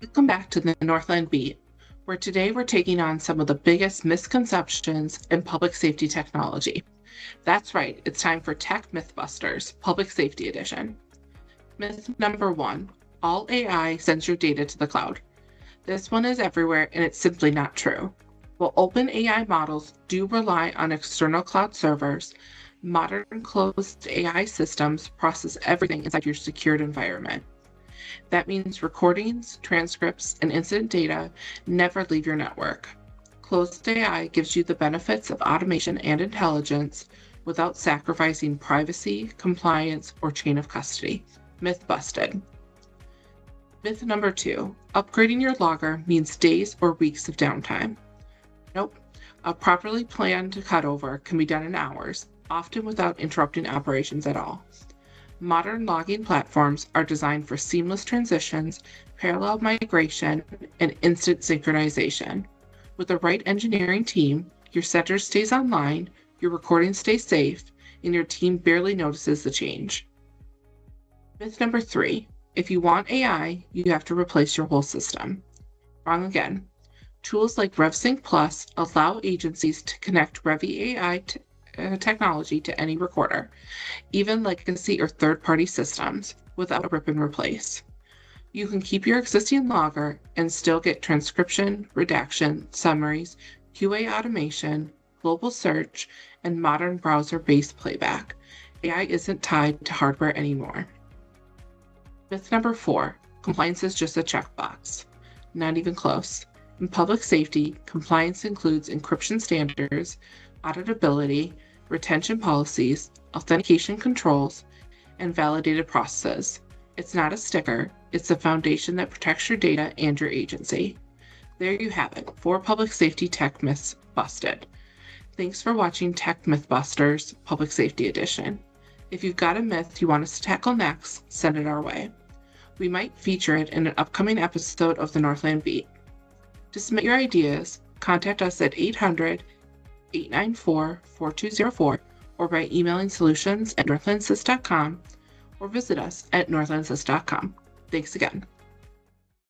Welcome back to the Northland Beat, where today we're taking on some of the biggest misconceptions in public safety technology. That's right, it's time for Tech Mythbusters, Public Safety Edition. Myth number 1, all AI sends your data to the cloud. This one is everywhere and it's simply not true. While open AI models do rely on external cloud servers, modern closed AI systems process everything inside your secured environment. That means recordings, transcripts, and incident data never leave your network. Closed AI gives you the benefits of automation and intelligence without sacrificing privacy, compliance, or chain of custody. Myth busted. Myth number 2, upgrading your logger means days or weeks of downtime. Nope. A properly planned cutover can be done in hours, often without interrupting operations at all. Modern logging platforms are designed for seamless transitions, parallel migration, and instant synchronization. With the right engineering team, your center stays online, your recording stays safe, and your team barely notices the change. Myth number 3, if you want AI, you have to replace your whole system. Wrong again. Tools like RevSync Plus allow agencies to connect Revi AI technology to any recorder, even legacy or third-party systems, without a rip and replace. You can keep your existing logger and still get transcription, redaction, summaries, QA automation, global search, and modern browser-based playback. AI isn't tied to hardware anymore. Myth number 4, compliance is just a checkbox. Not even close. In public safety, compliance includes encryption standards, auditability, retention policies, authentication controls, and validated processes. It's not a sticker, it's the foundation that protects your data and your agency. There you have it, 4 public safety tech myths busted. Thanks for watching Tech Mythbusters Public Safety Edition. If you've got a myth you want us to tackle next, send it our way. We might feature it in an upcoming episode of the Northland Beat. To submit your ideas, contact us at 800-894-4204 or by emailing solutions@northlandsys.com or visit us at northlandsys.com. Thanks again.